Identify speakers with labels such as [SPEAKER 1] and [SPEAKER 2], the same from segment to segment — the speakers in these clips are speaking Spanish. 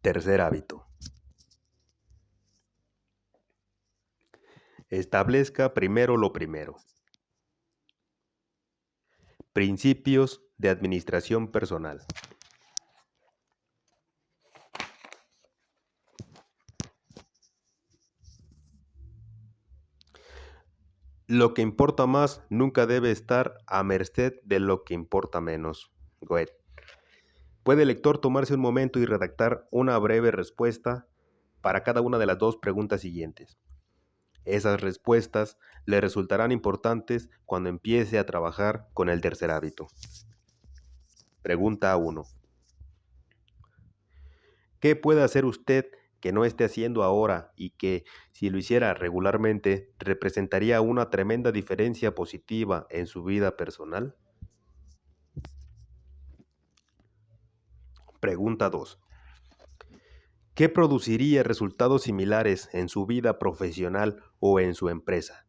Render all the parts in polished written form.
[SPEAKER 1] Tercer hábito. Establezca primero lo primero. Principios de administración personal. Lo que importa más nunca debe estar a merced de lo que importa menos. Goethe. Puede el lector tomarse un momento y redactar una breve respuesta para cada una de las dos preguntas siguientes. Esas respuestas le resultarán importantes cuando empiece a trabajar con el tercer hábito. Pregunta 1. ¿Qué puede hacer usted que no esté haciendo ahora y que, si lo hiciera regularmente, representaría una tremenda diferencia positiva en su vida personal? Pregunta 2. ¿Qué produciría resultados similares en su vida profesional o en su empresa?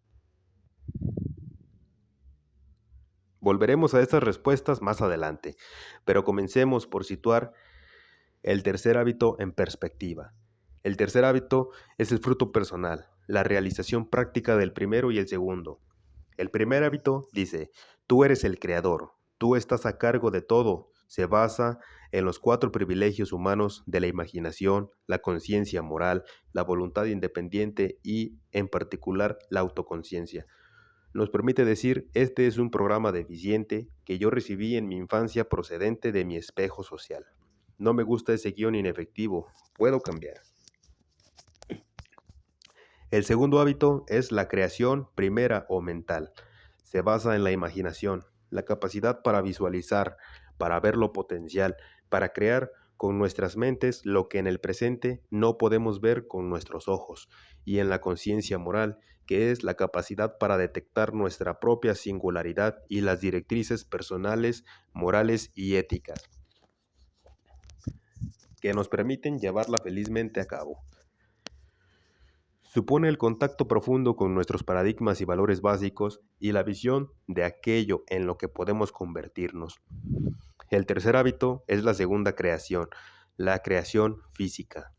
[SPEAKER 1] Volveremos a estas respuestas más adelante, pero comencemos por situar el tercer hábito en perspectiva. El tercer hábito es el fruto personal, la realización práctica del primero y el segundo. El primer hábito dice, tú eres el creador, tú estás a cargo de todo. Se basa en los 4 privilegios humanos de la imaginación, la conciencia moral, la voluntad independiente y, en particular, la autoconciencia. Nos permite decir, este es un programa deficiente que yo recibí en mi infancia procedente de mi espejo social. No me gusta ese guión inefectivo, puedo cambiar. El segundo hábito es la creación primera o mental. Se basa en la imaginación, la capacidad para visualizar, para ver lo potencial, para crear con nuestras mentes lo que en el presente no podemos ver con nuestros ojos, y en la conciencia moral, que es la capacidad para detectar nuestra propia singularidad y las directrices personales, morales y éticas, que nos permiten llevarla felizmente a cabo. Supone el contacto profundo con nuestros paradigmas y valores básicos y la visión de aquello en lo que podemos convertirnos. El tercer hábito es la segunda creación, la creación física.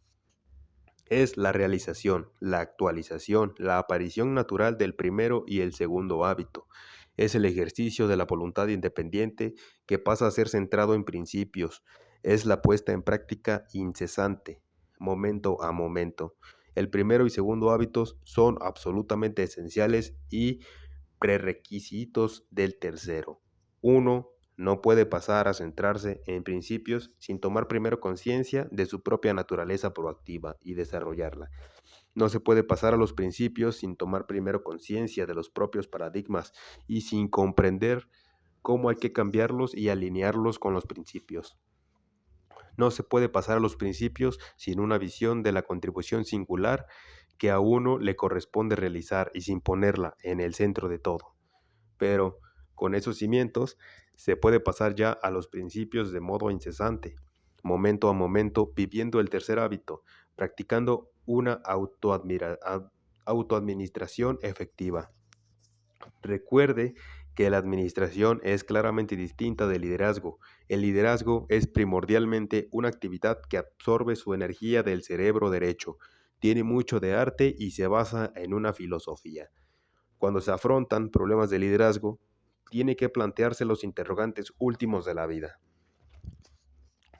[SPEAKER 1] Es la realización, la actualización, la aparición natural del primero y el segundo hábito. Es el ejercicio de la voluntad independiente que pasa a ser centrado en principios. Es la puesta en práctica incesante, momento a momento. El primero y segundo hábitos son absolutamente esenciales y prerequisitos del tercero. Uno no puede pasar a centrarse en principios sin tomar primero conciencia de su propia naturaleza proactiva y desarrollarla. No se puede pasar a los principios sin tomar primero conciencia de los propios paradigmas y sin comprender cómo hay que cambiarlos y alinearlos con los principios. No se puede pasar a los principios sin una visión de la contribución singular que a uno le corresponde realizar y sin ponerla en el centro de todo. Pero con esos cimientos se puede pasar ya a los principios de modo incesante, momento a momento, viviendo el tercer hábito, practicando una autoadministración efectiva. Recuerde que la administración es claramente distinta del liderazgo. El liderazgo es primordialmente una actividad que absorbe su energía del cerebro derecho, tiene mucho de arte y se basa en una filosofía. Cuando se afrontan problemas de liderazgo, tiene que plantearse los interrogantes últimos de la vida.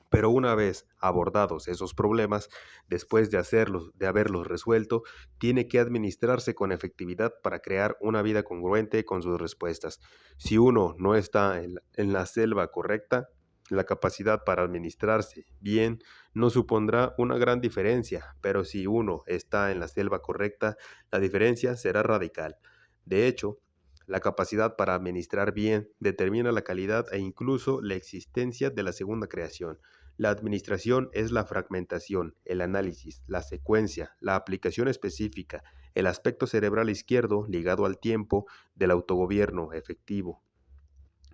[SPEAKER 1] Pero una vez abordados esos problemas, después de haberlos resuelto, tiene que administrarse con efectividad para crear una vida congruente con sus respuestas. Si uno no está en la selva correcta, la capacidad para administrarse bien no supondrá una gran diferencia, pero si uno está en la selva correcta, la diferencia será radical. De hecho, la capacidad para administrar bien determina la calidad e incluso la existencia de la segunda creación. La administración es la fragmentación, el análisis, la secuencia, la aplicación específica, el aspecto cerebral izquierdo ligado al tiempo del autogobierno efectivo.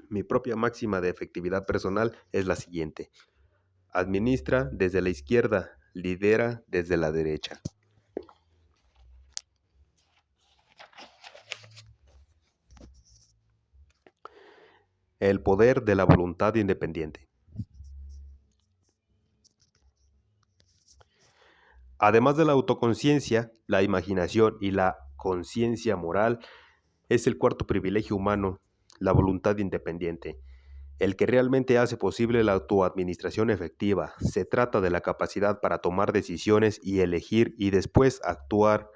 [SPEAKER 1] Mi propia máxima de efectividad personal es la siguiente: administra desde la izquierda, lidera desde la derecha. El poder de la voluntad independiente. Además de la autoconciencia, la imaginación y la conciencia moral es el cuarto privilegio humano, la voluntad independiente, el que realmente hace posible la autoadministración efectiva. Se trata de la capacidad para tomar decisiones y elegir y después actuar.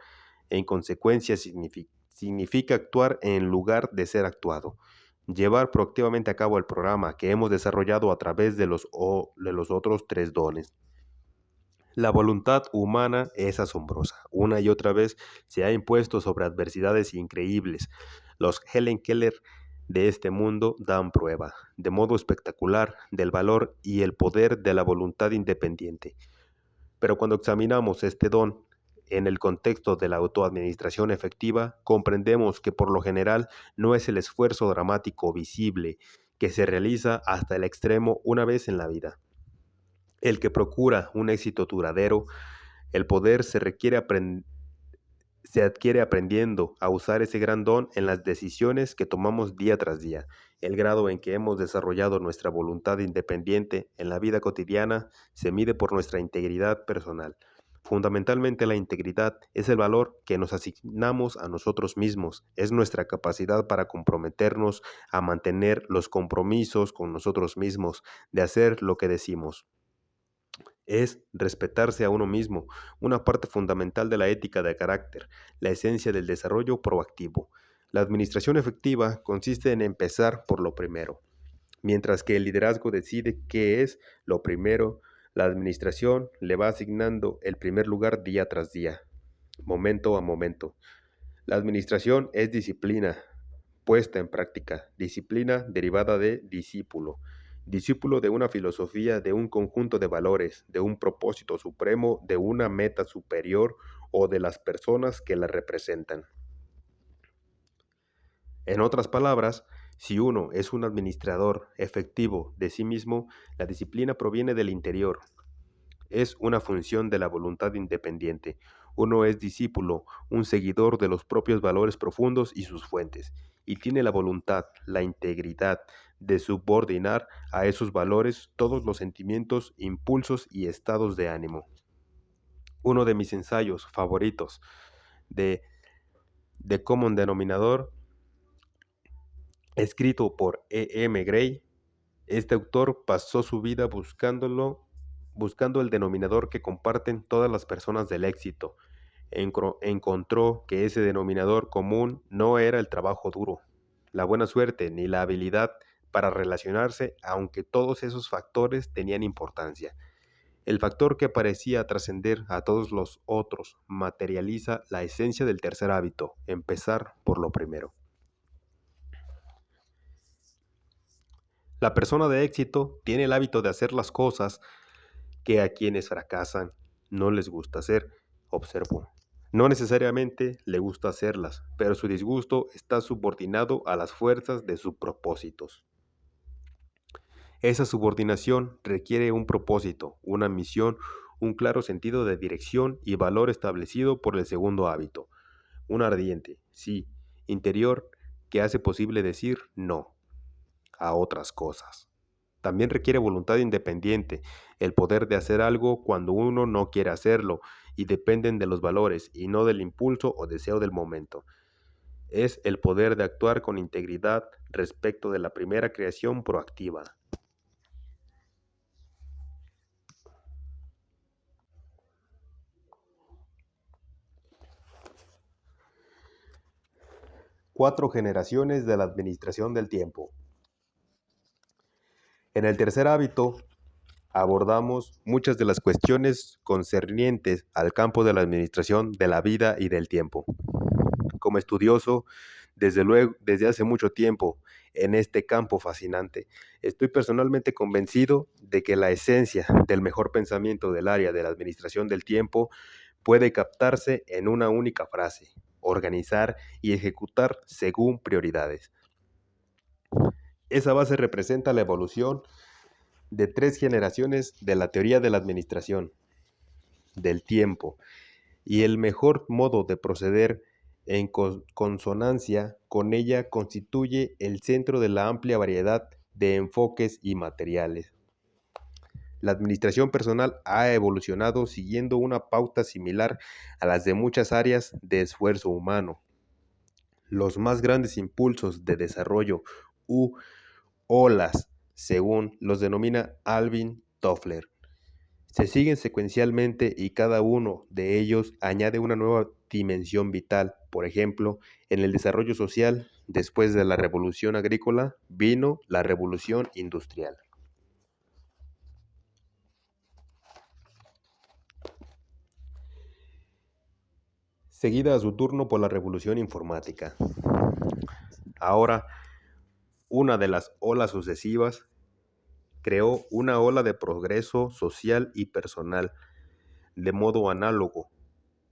[SPEAKER 1] En consecuencia, significa actuar en lugar de ser actuado. Llevar proactivamente a cabo el programa que hemos desarrollado a través de los otros tres dones. La voluntad humana es asombrosa. Una y otra vez se ha impuesto sobre adversidades increíbles. Los Helen Keller de este mundo dan prueba, de modo espectacular, del valor y el poder de la voluntad independiente. Pero cuando examinamos este don en el contexto de la autoadministración efectiva, comprendemos que por lo general no es el esfuerzo dramático visible que se realiza hasta el extremo una vez en la vida el que procura un éxito duradero. El poder se adquiere aprendiendo a usar ese gran don en las decisiones que tomamos día tras día. El grado en que hemos desarrollado nuestra voluntad independiente en la vida cotidiana se mide por nuestra integridad personal. Fundamentalmente la integridad es el valor que nos asignamos a nosotros mismos, es nuestra capacidad para comprometernos a mantener los compromisos con nosotros mismos, de hacer lo que decimos. Es respetarse a uno mismo, una parte fundamental de la ética de carácter, la esencia del desarrollo proactivo. La administración efectiva consiste en empezar por lo primero. Mientras que el liderazgo decide qué es lo primero, la administración le va asignando el primer lugar día tras día, momento a momento. La administración es disciplina puesta en práctica, disciplina derivada de discípulo, discípulo de una filosofía, de un conjunto de valores, de un propósito supremo, de una meta superior o de las personas que la representan. En otras palabras, si uno es un administrador efectivo de sí mismo, la disciplina proviene del interior, es una función de la voluntad independiente. Uno es discípulo, un seguidor de los propios valores profundos y sus fuentes, y tiene la voluntad, la integridad de subordinar a esos valores todos los sentimientos, impulsos y estados de ánimo. Uno de mis ensayos favoritos de The Common Denominator, escrito por E.M. Gray, este autor pasó su vida buscando el denominador que comparten todas las personas del éxito. Encontró que ese denominador común no era el trabajo duro, la buena suerte ni la habilidad para relacionarse, aunque todos esos factores tenían importancia. El factor que parecía trascender a todos los otros materializa la esencia del tercer hábito, empezar por lo primero. La persona de éxito tiene el hábito de hacer las cosas que a quienes fracasan no les gusta hacer. Observo. No necesariamente le gusta hacerlas, pero su disgusto está subordinado a las fuerzas de sus propósitos. Esa subordinación requiere un propósito, una misión, un claro sentido de dirección y valor establecido por el segundo hábito. Un ardiente, sí, interior que hace posible decir no a otras cosas. También requiere voluntad independiente, el poder de hacer algo cuando uno no quiere hacerlo, y dependen de los valores y no del impulso o deseo del momento. Es el poder de actuar con integridad respecto de la primera creación proactiva. Cuatro generaciones de la administración del tiempo. En el tercer hábito abordamos muchas de las cuestiones concernientes al campo de la administración de la vida y del tiempo. Como estudioso, desde hace mucho tiempo en este campo fascinante, estoy personalmente convencido de que la esencia del mejor pensamiento del área de la administración del tiempo puede captarse en una única frase: organizar y ejecutar según prioridades. Esa base representa la evolución de tres generaciones de la teoría de la administración del tiempo y el mejor modo de proceder en consonancia con ella constituye el centro de la amplia variedad de enfoques y materiales. La administración personal ha evolucionado siguiendo una pauta similar a las de muchas áreas de esfuerzo humano. Los más grandes impulsos de desarrollo u olas, según los denomina Alvin Toffler, se siguen secuencialmente y cada uno de ellos añade una nueva dimensión vital. Por ejemplo, en el desarrollo social, después de la revolución agrícola, vino la revolución industrial, seguida a su turno por la revolución informática. Ahora, una de las olas sucesivas creó una ola de progreso social y personal de modo análogo.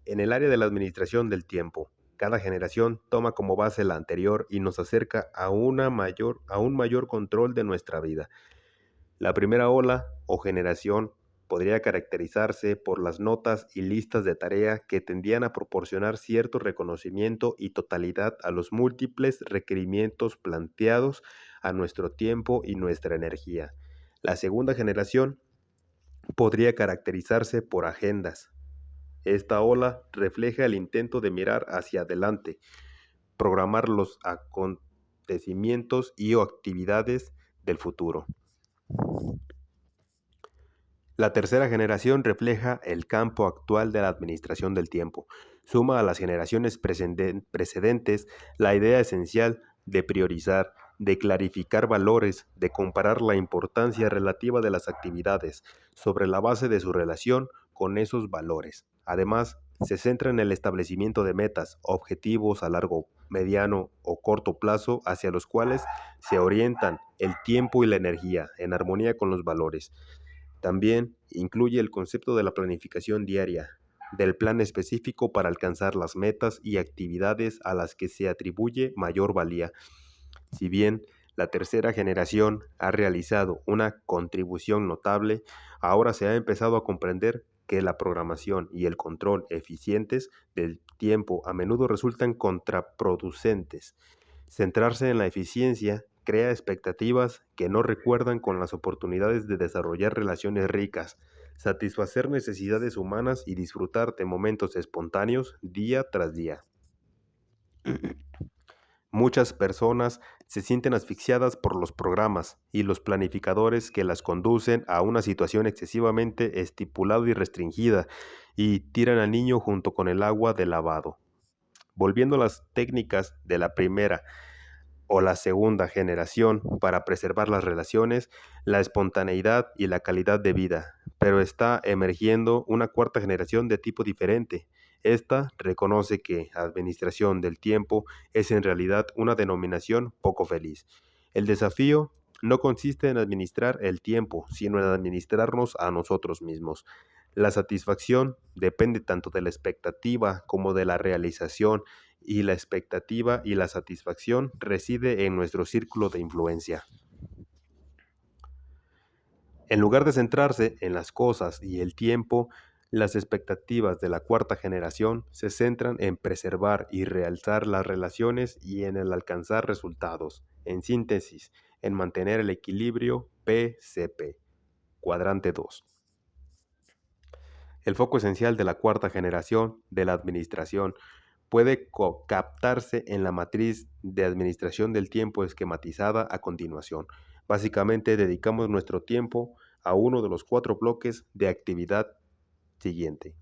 [SPEAKER 1] En el área de la administración del tiempo, cada generación toma como base la anterior y nos acerca a un mayor control de nuestra vida. La primera ola o generación podría caracterizarse por las notas y listas de tarea que tendían a proporcionar cierto reconocimiento y totalidad a los múltiples requerimientos planteados a nuestro tiempo y nuestra energía. La segunda generación podría caracterizarse por agendas. Esta ola refleja el intento de mirar hacia adelante, programar los acontecimientos y o actividades del futuro. La tercera generación refleja el campo actual de la administración del tiempo. Suma a las generaciones precedentes la idea esencial de priorizar, de clarificar valores, de comparar la importancia relativa de las actividades sobre la base de su relación con esos valores. Además, se centra en el establecimiento de metas, objetivos a largo, mediano o corto plazo hacia los cuales se orientan el tiempo y la energía en armonía con los valores. También incluye el concepto de la planificación diaria, del plan específico para alcanzar las metas y actividades a las que se atribuye mayor valía. Si bien la tercera generación ha realizado una contribución notable, ahora se ha empezado a comprender que la programación y el control eficientes del tiempo a menudo resultan contraproducentes. Centrarse en la eficiencia crea expectativas que no recuerdan con las oportunidades de desarrollar relaciones ricas, satisfacer necesidades humanas y disfrutar de momentos espontáneos día tras día. Muchas personas se sienten asfixiadas por los programas y los planificadores que las conducen a una situación excesivamente estipulada y restringida y tiran al niño junto con el agua de lavado. Volviendo a las técnicas de la primera o la segunda generación para preservar las relaciones, la espontaneidad y la calidad de vida, pero está emergiendo una cuarta generación de tipo diferente. Esta reconoce que administración del tiempo es en realidad una denominación poco feliz. El desafío no consiste en administrar el tiempo, sino en administrarnos a nosotros mismos. La satisfacción depende tanto de la expectativa como de la realización, y la expectativa y la satisfacción reside en nuestro círculo de influencia. En lugar de centrarse en las cosas y el tiempo, las expectativas de la cuarta generación se centran en preservar y realzar las relaciones y en el alcanzar resultados. En síntesis, en mantener el equilibrio PCP. Cuadrante 2. El foco esencial de la cuarta generación de la administración puede captarse en la matriz de administración del tiempo esquematizada a continuación. Básicamente dedicamos nuestro tiempo a uno de los 4 bloques de actividad siguiente.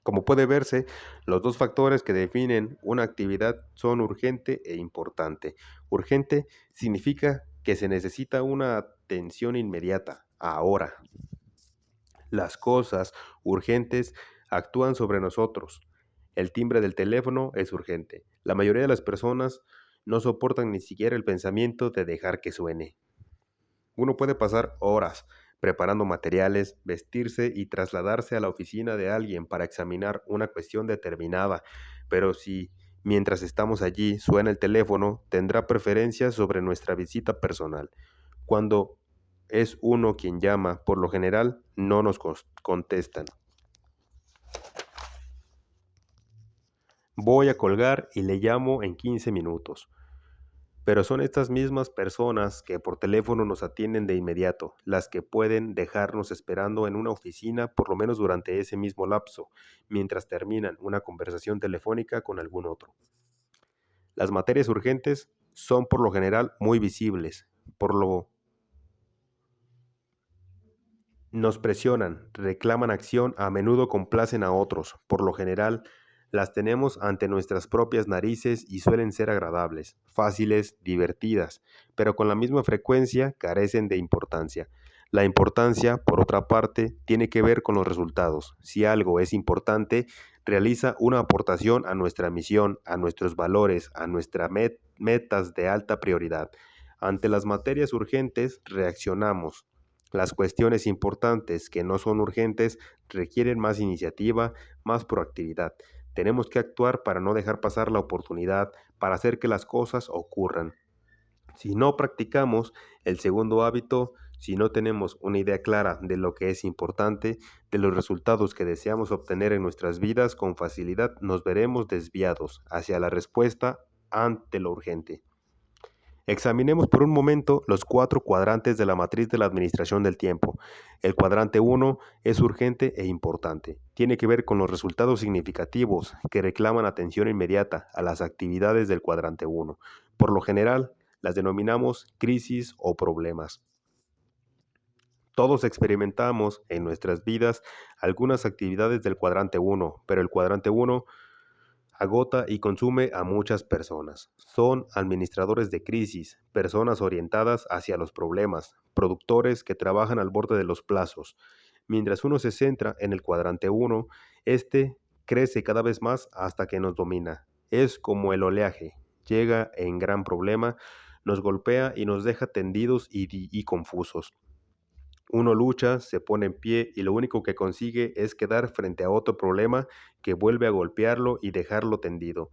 [SPEAKER 1] Como puede verse, los dos factores que definen una actividad son urgente e importante. Urgente significa que se necesita una atención inmediata, ahora. Las cosas urgentes actúan sobre nosotros. El timbre del teléfono es urgente. La mayoría de las personas no soportan ni siquiera el pensamiento de dejar que suene. Uno puede pasar horas preparando materiales, vestirse y trasladarse a la oficina de alguien para examinar una cuestión determinada, pero si mientras estamos allí suena el teléfono, tendrá preferencia sobre nuestra visita personal. Cuando es uno quien llama, por lo general no nos contestan. Voy a colgar y le llamo en 15 minutos. Pero son estas mismas personas que por teléfono nos atienden de inmediato, las que pueden dejarnos esperando en una oficina por lo menos durante ese mismo lapso, mientras terminan una conversación telefónica con algún otro. Las materias urgentes son por lo general muy visibles, por lo nos presionan, reclaman acción, a menudo complacen a otros, por lo general las tenemos ante nuestras propias narices y suelen ser agradables, fáciles, divertidas, pero con la misma frecuencia carecen de importancia. La importancia, por otra parte, tiene que ver con los resultados. Si algo es importante, realiza una aportación a nuestra misión, a nuestros valores, a nuestras metas de alta prioridad. Ante las materias urgentes, reaccionamos. Las cuestiones importantes que no son urgentes requieren más iniciativa, más proactividad. Tenemos que actuar para no dejar pasar la oportunidad, para hacer que las cosas ocurran. Si no practicamos el segundo hábito, si no tenemos una idea clara de lo que es importante, de los resultados que deseamos obtener en nuestras vidas, con facilidad nos veremos desviados hacia la respuesta ante lo urgente. Examinemos por un momento los 4 cuadrantes de la matriz de la administración del tiempo. El cuadrante 1 es urgente e importante. Tiene que ver con los resultados significativos que reclaman atención inmediata a las actividades del cuadrante 1. Por lo general, las denominamos crisis o problemas. Todos experimentamos en nuestras vidas algunas actividades del cuadrante 1, pero el cuadrante 1 agota y consume a muchas personas. Son administradores de crisis, personas orientadas hacia los problemas, productores que trabajan al borde de los plazos. Mientras uno se centra en el cuadrante 1, este crece cada vez más hasta que nos domina. Es como el oleaje, llega en gran problema, nos golpea y nos deja tendidos y confusos. Uno lucha, se pone en pie y lo único que consigue es quedar frente a otro problema que vuelve a golpearlo y dejarlo tendido.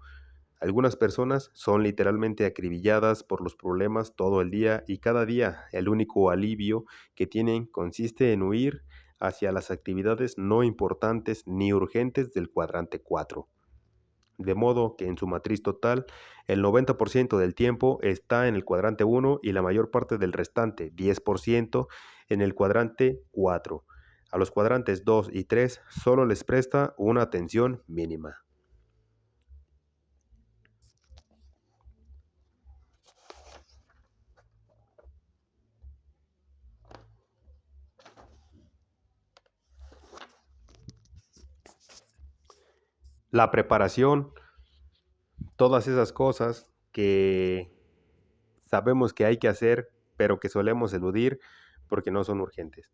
[SPEAKER 1] Algunas personas son literalmente acribilladas por los problemas todo el día y cada día el único alivio que tienen consiste en huir hacia las actividades no importantes ni urgentes del cuadrante 4. De modo que en su matriz total, el 90% del tiempo está en el cuadrante 1 y la mayor parte del restante, 10%, en el cuadrante 4. A los cuadrantes 2 y 3 solo les presta una atención mínima. La preparación, todas esas cosas que sabemos que hay que hacer, pero que solemos eludir porque no son urgentes.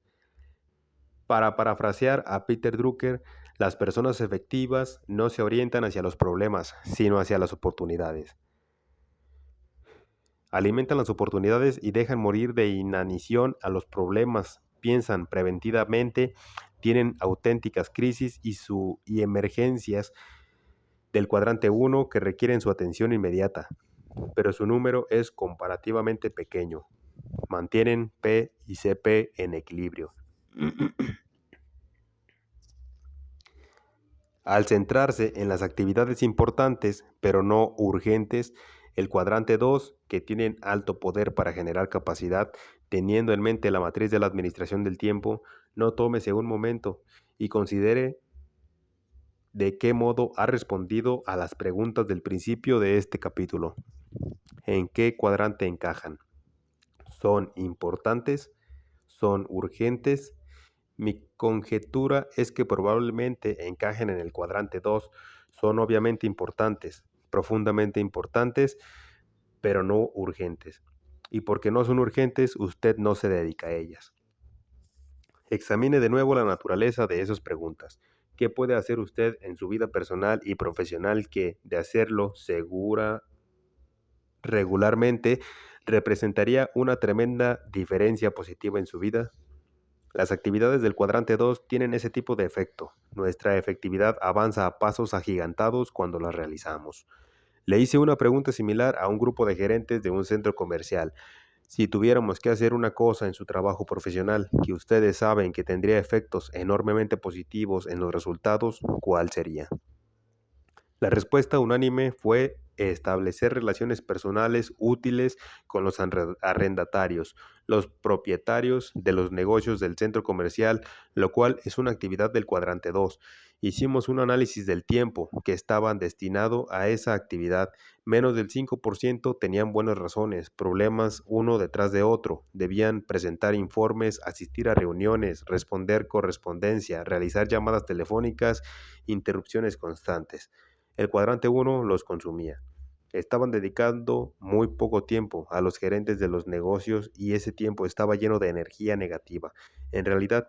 [SPEAKER 1] Para parafrasear a Peter Drucker, las personas efectivas no se orientan hacia los problemas, sino hacia las oportunidades. Alimentan las oportunidades y dejan morir de inanición a los problemas. Piensan preventivamente, tienen auténticas crisis y emergencias del cuadrante 1 que requieren su atención inmediata, pero su número es comparativamente pequeño. Mantienen P y CP en equilibrio. Al centrarse en las actividades importantes, pero no urgentes, el cuadrante 2, que tienen alto poder para generar capacidad, teniendo en mente la matriz de la administración del tiempo, no tómese un momento y considere de qué modo ha respondido a las preguntas del principio de este capítulo. ¿En qué cuadrante encajan? ¿Son importantes? ¿Son urgentes? Mi conjetura es que probablemente encajen en el cuadrante 2. Son obviamente importantes, profundamente importantes, pero no urgentes. Y porque no son urgentes, usted no se dedica a ellas. Examine de nuevo la naturaleza de esas preguntas. ¿Qué puede hacer usted en su vida personal y profesional que, de hacerlo regularmente, representaría una tremenda diferencia positiva en su vida? Las actividades del cuadrante 2 tienen ese tipo de efecto. Nuestra efectividad avanza a pasos agigantados cuando las realizamos. Le hice una pregunta similar a un grupo de gerentes de un centro comercial. Si tuviéramos que hacer una cosa en su trabajo profesional que ustedes saben que tendría efectos enormemente positivos en los resultados, ¿cuál sería? La respuesta unánime fue establecer relaciones personales útiles con los arrendatarios, los propietarios de los negocios del centro comercial, lo cual es una actividad del cuadrante 2. Hicimos un análisis del tiempo que estaban destinado a esa actividad. Menos del 5% tenían buenas razones, problemas uno detrás de otro. Debían presentar informes, asistir a reuniones, responder correspondencia, realizar llamadas telefónicas, interrupciones constantes. El cuadrante 1 los consumía. Estaban dedicando muy poco tiempo a los gerentes de los negocios y ese tiempo estaba lleno de energía negativa. En realidad,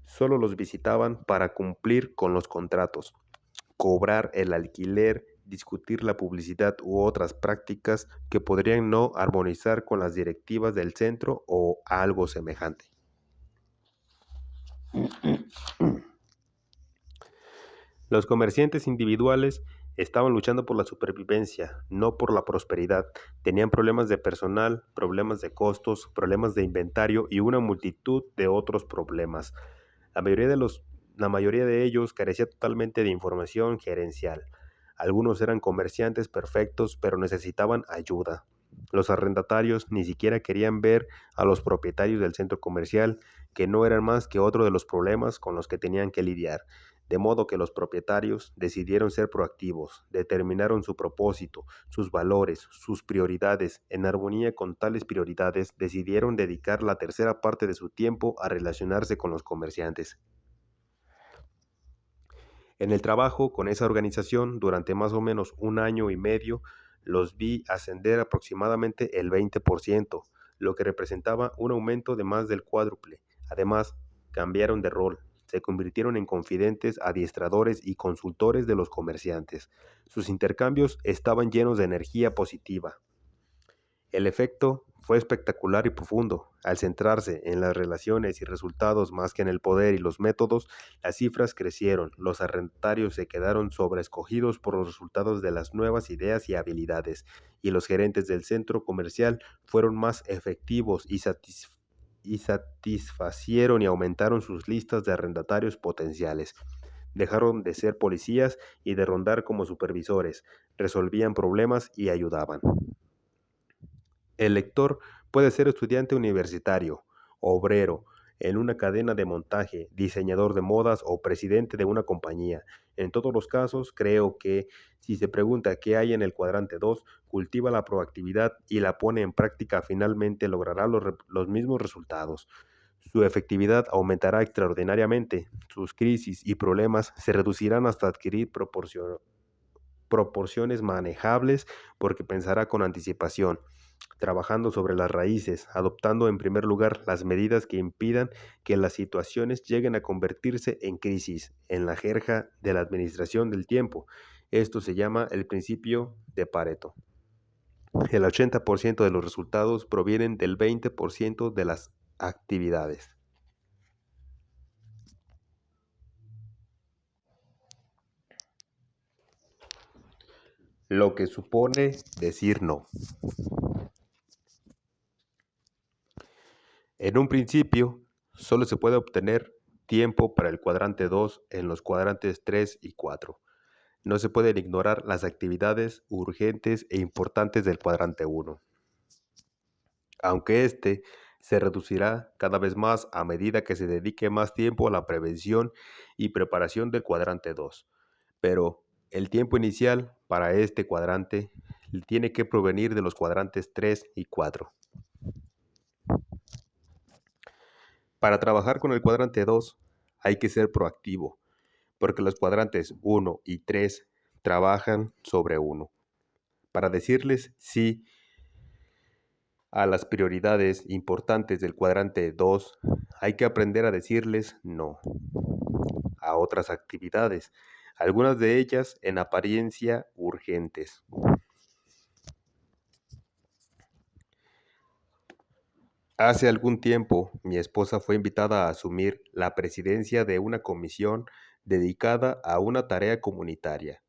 [SPEAKER 1] solo los visitaban para cumplir con los contratos, cobrar el alquiler, discutir la publicidad u otras prácticas que podrían no armonizar con las directivas del centro o algo semejante. Los comerciantes individuales estaban luchando por la supervivencia, no por la prosperidad. Tenían problemas de personal, problemas de costos, problemas de inventario y una multitud de otros problemas. La mayoría de ellos carecía totalmente de información gerencial. Algunos eran comerciantes perfectos, pero necesitaban ayuda. Los arrendatarios ni siquiera querían ver a los propietarios del centro comercial, que no eran más que otro de los problemas con los que tenían que lidiar. De modo que los propietarios decidieron ser proactivos, determinaron su propósito, sus valores, sus prioridades. En armonía con tales prioridades, decidieron dedicar la tercera parte de su tiempo a relacionarse con los comerciantes. En el trabajo con esa organización, durante más o menos un año y medio, los vi ascender aproximadamente el 20%, lo que representaba un aumento de más del cuádruple. Además, cambiaron de rol, se convirtieron en confidentes, adiestradores y consultores de los comerciantes. Sus intercambios estaban llenos de energía positiva. El efecto fue espectacular y profundo. Al centrarse en las relaciones y resultados más que en el poder y los métodos, las cifras crecieron. Los arrendatarios se quedaron sobreescogidos por los resultados de las nuevas ideas y habilidades, y los gerentes del centro comercial fueron más efectivos y satisfacieron y aumentaron sus listas de arrendatarios potenciales. Dejaron de ser policías y de rondar como supervisores, resolvían problemas y ayudaban. El lector puede ser estudiante universitario, obrero, en una cadena de montaje, diseñador de modas o presidente de una compañía. En todos los casos, creo que si se pregunta qué hay en el cuadrante 2, cultiva la proactividad y la pone en práctica, finalmente logrará los mismos resultados. Su efectividad aumentará extraordinariamente, sus crisis y problemas se reducirán hasta adquirir proporciones manejables porque pensará con anticipación, trabajando sobre las raíces, adoptando en primer lugar las medidas que impidan que las situaciones lleguen a convertirse en crisis, en la jerga de la administración del tiempo. Esto se llama el principio de Pareto. El 80% de los resultados provienen del 20% de las actividades. Lo que supone decir no. En un principio, solo se puede obtener tiempo para el cuadrante 2 en los cuadrantes 3 y 4. No se pueden ignorar las actividades urgentes e importantes del cuadrante 1, aunque este se reducirá cada vez más a medida que se dedique más tiempo a la prevención y preparación del cuadrante 2. Pero el tiempo inicial para este cuadrante tiene que provenir de los cuadrantes 3 y 4. Para trabajar con el cuadrante 2 hay que ser proactivo, porque los cuadrantes 1 y 3 trabajan sobre 1. Para decirles sí a las prioridades importantes del cuadrante 2, hay que aprender a decirles no a otras actividades, algunas de ellas en apariencia urgentes. Hace algún tiempo, mi esposa fue invitada a asumir la presidencia de una comisión dedicada a una tarea comunitaria.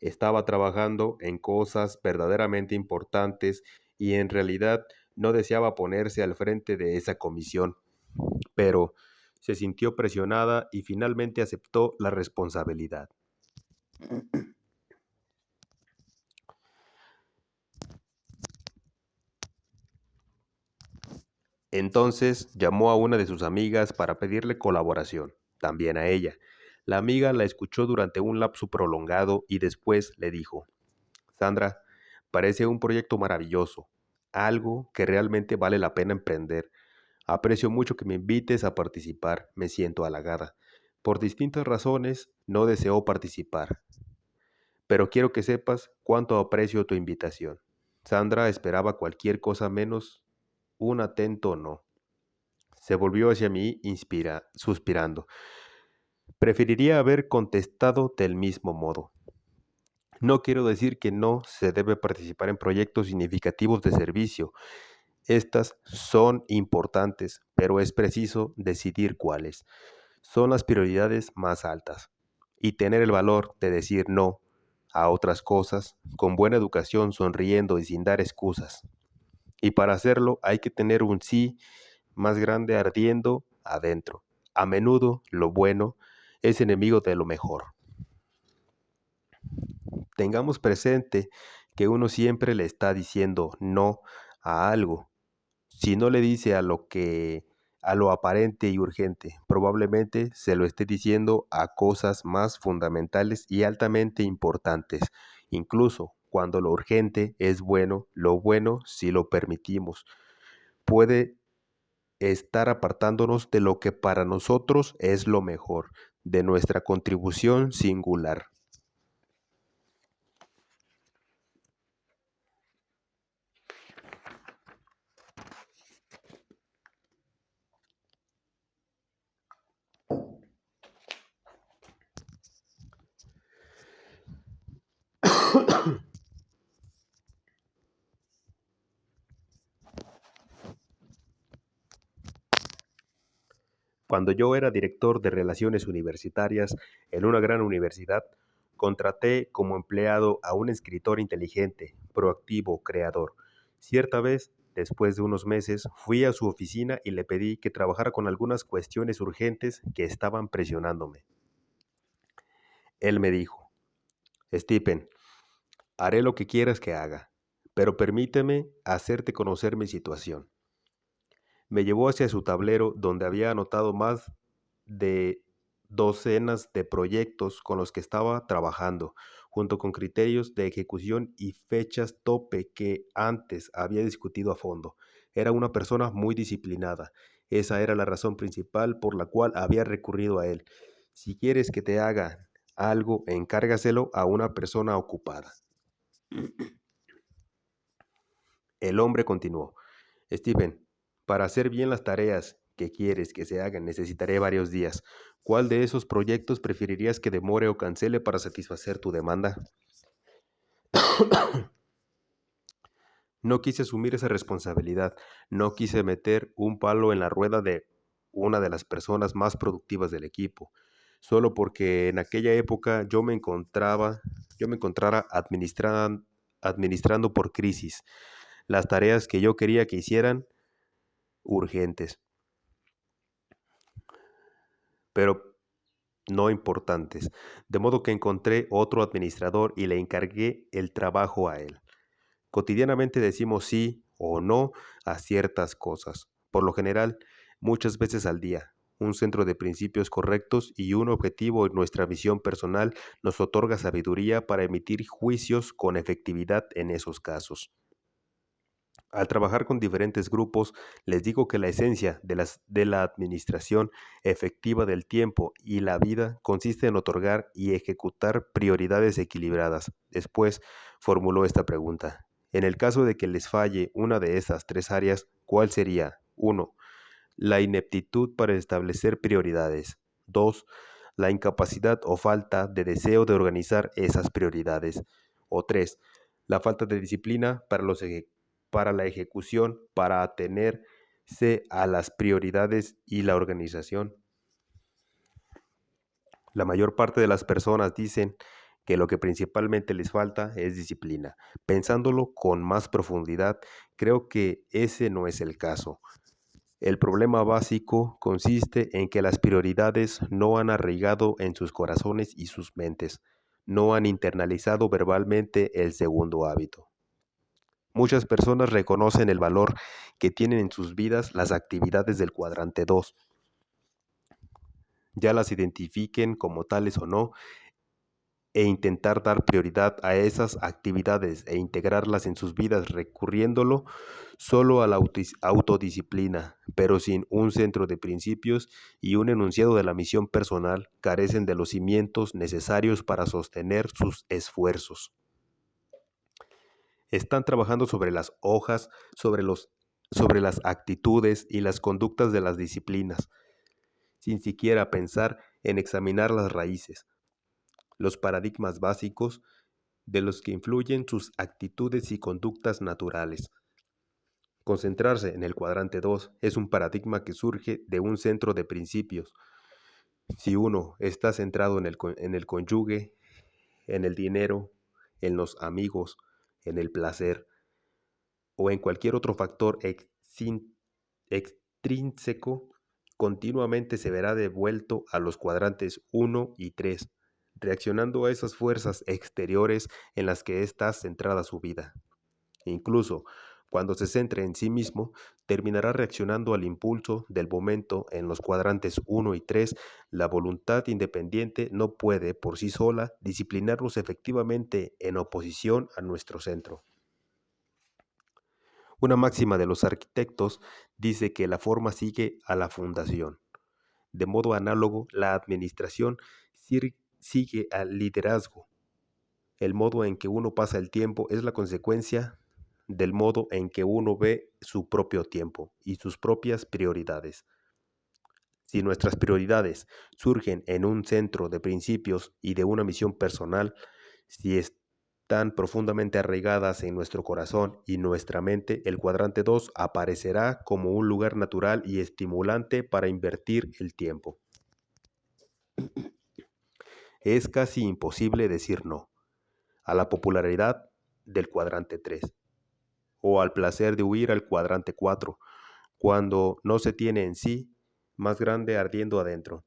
[SPEAKER 1] Estaba trabajando en cosas verdaderamente importantes y en realidad no deseaba ponerse al frente de esa comisión, pero se sintió presionada y finalmente aceptó la responsabilidad. Entonces llamó a una de sus amigas para pedirle colaboración, también a ella. La amiga la escuchó durante un lapso prolongado y después le dijo: Sandra, parece un proyecto maravilloso, algo que realmente vale la pena emprender. Aprecio mucho que me invites a participar, me siento halagada. Por distintas razones no deseo participar, pero quiero que sepas cuánto aprecio tu invitación. Sandra esperaba cualquier cosa menos un atento no. Se volvió hacia mí, suspirando. Preferiría haber contestado del mismo modo. No quiero decir que no se debe participar en proyectos significativos de servicio. Estas son importantes, pero es preciso decidir cuáles son las prioridades más altas y tener el valor de decir no a otras cosas con buena educación, sonriendo y sin dar excusas. Y para hacerlo hay que tener un sí más grande ardiendo adentro. A menudo lo bueno es enemigo de lo mejor. Tengamos presente que uno siempre le está diciendo no a algo. Si no le dice a lo aparente y urgente, probablemente se lo esté diciendo a cosas más fundamentales y altamente importantes. Incluso cuando lo urgente es bueno, lo bueno, si lo permitimos, puede estar apartándonos de lo que para nosotros es lo mejor, de nuestra contribución singular. Cuando yo era director de relaciones universitarias en una gran universidad, contraté como empleado a un escritor inteligente, proactivo, creador. Cierta vez, después de unos meses, fui a su oficina y le pedí que trabajara con algunas cuestiones urgentes que estaban presionándome. Él me dijo: Stephen, haré lo que quieras que haga, pero permíteme hacerte conocer mi situación. Me llevó hacia su tablero donde había anotado más de docenas de proyectos con los que estaba trabajando, junto con criterios de ejecución y fechas tope que antes había discutido a fondo. Era una persona muy disciplinada. Esa era la razón principal por la cual había recurrido a él. Si quieres que te haga algo, encárgaselo a una persona ocupada. El hombre continuó: Stephen, para hacer bien las tareas que quieres que se hagan necesitaré varios días. ¿Cuál de esos proyectos preferirías que demore o cancele para satisfacer tu demanda? No quise asumir esa responsabilidad, no quise meter un palo en la rueda de una de las personas más productivas del equipo, solo porque en aquella época yo me encontrara administrando por crisis las tareas que yo quería que hicieran urgentes, pero no importantes, de modo que encontré otro administrador y le encargué el trabajo a él. Cotidianamente decimos sí o no a ciertas cosas, por lo general, muchas veces al día. Un centro de principios correctos y un objetivo en nuestra visión personal nos otorga sabiduría para emitir juicios con efectividad en esos casos. Al trabajar con diferentes grupos, les digo que la esencia de la administración efectiva del tiempo y la vida consiste en otorgar y ejecutar prioridades equilibradas. Después formuló esta pregunta: en el caso de que les falle una de esas tres áreas, ¿cuál sería? 1. La ineptitud para establecer prioridades. 2. La incapacidad o falta de deseo de organizar esas prioridades. O 3. La falta de disciplina para la ejecución, para atenerse a las prioridades y la organización. La mayor parte de las personas dicen que lo que principalmente les falta es disciplina. Pensándolo con más profundidad, creo que ese no es el caso. El problema básico consiste en que las prioridades no han arraigado en sus corazones y sus mentes, no han internalizado verbalmente el segundo hábito. Muchas personas reconocen el valor que tienen en sus vidas las actividades del cuadrante 2, ya las identifiquen como tales o no, e intentar dar prioridad a esas actividades e integrarlas en sus vidas recurriéndolo solo a la autodisciplina, pero sin un centro de principios y un enunciado de la misión personal, carecen de los cimientos necesarios para sostener sus esfuerzos. Están trabajando sobre las hojas, sobre las actitudes y las conductas de las disciplinas, sin siquiera pensar en examinar las raíces, los paradigmas básicos de los que influyen sus actitudes y conductas naturales. Concentrarse en el cuadrante 2 es un paradigma que surge de un centro de principios. Si uno está centrado en el cónyuge, en el dinero, en los amigos, en el placer o en cualquier otro factor extrínseco, continuamente se verá devuelto a los cuadrantes 1 y 3, reaccionando a esas fuerzas exteriores en las que está centrada su vida. Incluso cuando se centre en sí mismo, terminará reaccionando al impulso del momento en los cuadrantes 1 y 3. La voluntad independiente no puede, por sí sola, disciplinarnos efectivamente en oposición a nuestro centro. Una máxima de los arquitectos dice que la forma sigue a la fundación. De modo análogo, la administración sigue al liderazgo. El modo en que uno pasa el tiempo es la consecuencia del modo en que uno ve su propio tiempo y sus propias prioridades. Si nuestras prioridades surgen en un centro de principios y de una misión personal, si están profundamente arraigadas en nuestro corazón y nuestra mente, el cuadrante 2 aparecerá como un lugar natural y estimulante para invertir el tiempo. Es casi imposible decir no a la popularidad del cuadrante 3 o al placer de huir al cuadrante 4, cuando no se tiene en sí más grande ardiendo adentro.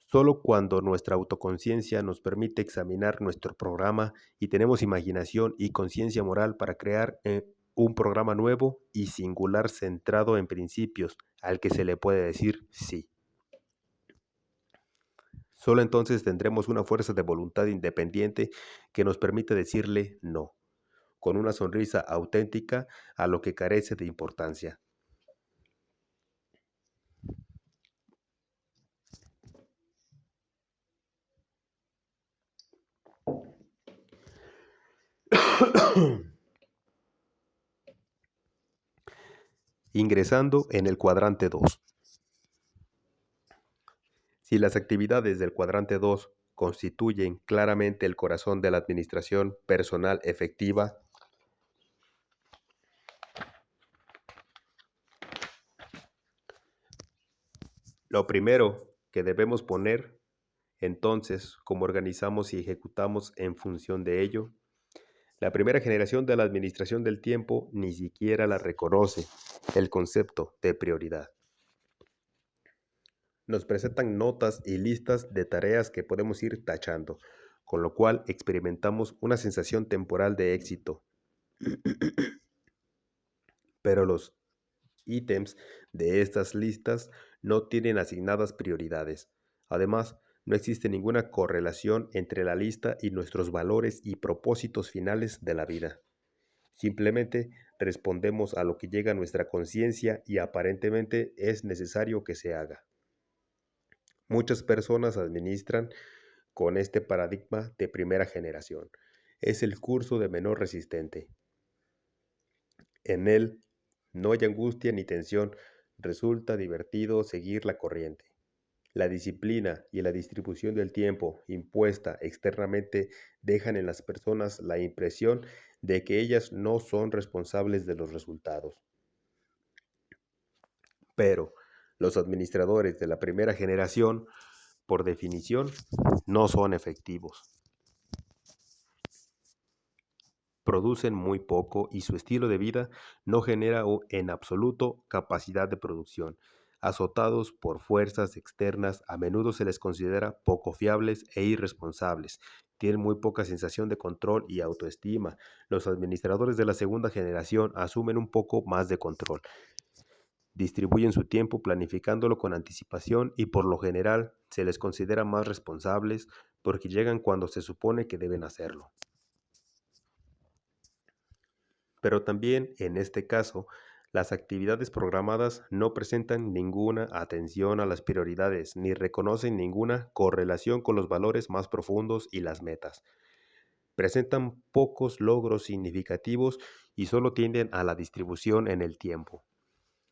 [SPEAKER 1] Solo cuando nuestra autoconciencia nos permite examinar nuestro programa y tenemos imaginación y conciencia moral para crear un programa nuevo y singular centrado en principios al que se le puede decir sí. Solo entonces tendremos una fuerza de voluntad independiente que nos permite decirle no, con una sonrisa auténtica a lo que carece de importancia. Ingresando en el cuadrante 2. Si las actividades del cuadrante 2 constituyen claramente el corazón de la administración personal efectiva, lo primero que debemos poner entonces, cómo organizamos y ejecutamos en función de ello, la primera generación de la administración del tiempo ni siquiera la reconoce el concepto de prioridad. Nos presentan notas y listas de tareas que podemos ir tachando, con lo cual experimentamos una sensación temporal de éxito. Pero los ítems de estas listas no tienen asignadas prioridades. Además, no existe ninguna correlación entre la lista y nuestros valores y propósitos finales de la vida. Simplemente respondemos a lo que llega a nuestra conciencia y aparentemente es necesario que se haga. Muchas personas administran con este paradigma de primera generación. Es el curso de menor resistente. En él no hay angustia ni tensión, resulta divertido seguir la corriente. La disciplina y la distribución del tiempo impuesta externamente dejan en las personas la impresión de que ellas no son responsables de los resultados. Pero los administradores de la primera generación, por definición, no son efectivos. Producen muy poco y su estilo de vida no genera en absoluto capacidad de producción. Azotados por fuerzas externas, a menudo se les considera poco fiables e irresponsables. tienen muy poca sensación de control y autoestima. Los administradores de la segunda generación asumen un poco más de control. Distribuyen su tiempo planificándolo con anticipación y por lo general se les considera más responsables porque llegan cuando se supone que deben hacerlo. Pero también, en este caso, las actividades programadas no presentan ninguna atención a las prioridades ni reconocen ninguna correlación con los valores más profundos y las metas. Presentan pocos logros significativos y solo tienden a la distribución en el tiempo.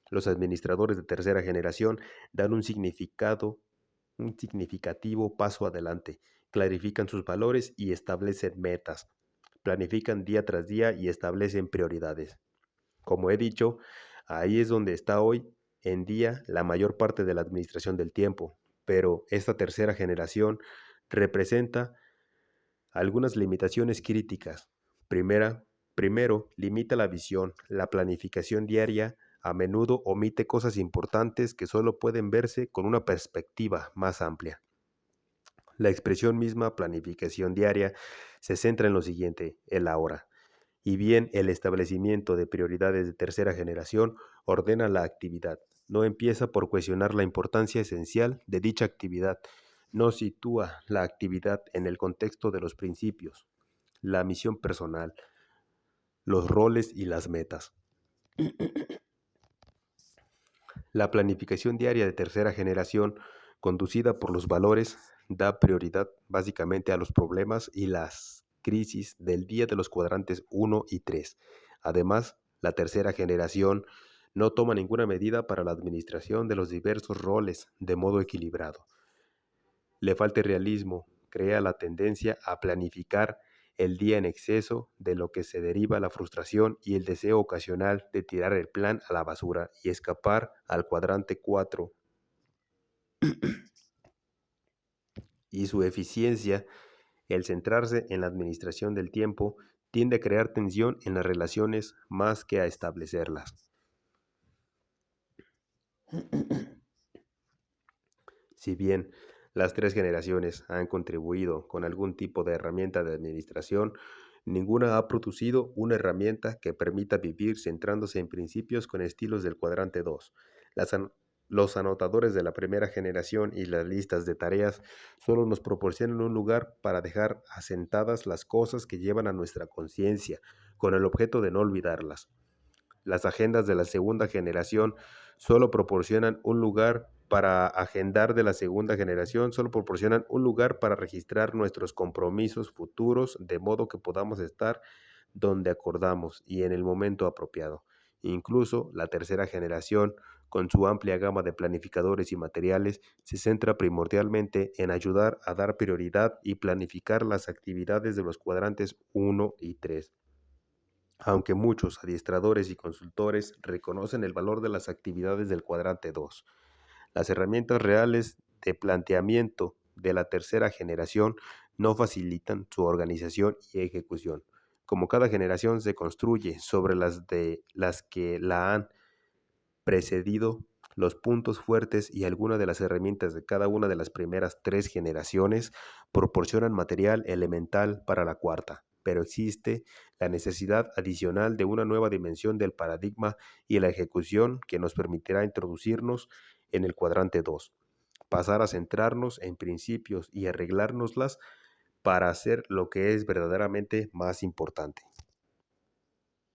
[SPEAKER 1] Los administradores de tercera generación dan un significativo paso adelante, clarifican sus valores y establecen metas, planifican día tras día y establecen prioridades. Como he dicho, ahí es donde está hoy en día la mayor parte de la administración del tiempo, pero esta tercera generación representa algunas limitaciones críticas. Primero, limita la visión. La planificación diaria a menudo omite cosas importantes que solo pueden verse con una perspectiva más amplia. La expresión misma planificación diaria se centra en lo siguiente, el ahora. Y bien, el establecimiento de prioridades de tercera generación ordena la actividad. No empieza por cuestionar la importancia esencial de dicha actividad. No sitúa la actividad en el contexto de los principios, la misión personal, los roles y las metas. La planificación diaria de tercera generación, conducida por los valores, da prioridad básicamente a los problemas y las crisis del día de los cuadrantes 1 y 3. Además, la tercera generación no toma ninguna medida para la administración de los diversos roles de modo equilibrado. Le falta realismo, crea la tendencia a planificar el día en exceso, de lo que se deriva la frustración y el deseo ocasional de tirar el plan a la basura y escapar al cuadrante 4. Y su eficiencia, el centrarse en la administración del tiempo, tiende a crear tensión en las relaciones más que a establecerlas. Si bien las tres generaciones han contribuido con algún tipo de herramienta de administración, ninguna ha producido una herramienta que permita vivir centrándose en principios con estilos del cuadrante 2. Los anotadores de la primera generación y las listas de tareas solo nos proporcionan un lugar para dejar asentadas las cosas que llevan a nuestra conciencia, con el objeto de no olvidarlas. Las agendas de la segunda generación solo proporcionan un lugar para agendar de la segunda generación, solo proporcionan un lugar para registrar nuestros compromisos futuros de modo que podamos estar donde acordamos y en el momento apropiado. Incluso la tercera generación, con su amplia gama de planificadores y materiales, se centra primordialmente en ayudar a dar prioridad y planificar las actividades de los cuadrantes 1 y 3. Aunque muchos adiestradores y consultores reconocen el valor de las actividades del cuadrante 2, las herramientas reales de planteamiento de la tercera generación no facilitan su organización y ejecución. Como cada generación se construye sobre las de las que la han precedido, los puntos fuertes y algunas de las herramientas de cada una de las primeras tres generaciones proporcionan material elemental para la cuarta, pero existe la necesidad adicional de una nueva dimensión del paradigma y la ejecución que nos permitirá introducirnos en el cuadrante 2, pasar a centrarnos en principios y arreglárnoslas para hacer lo que es verdaderamente más importante.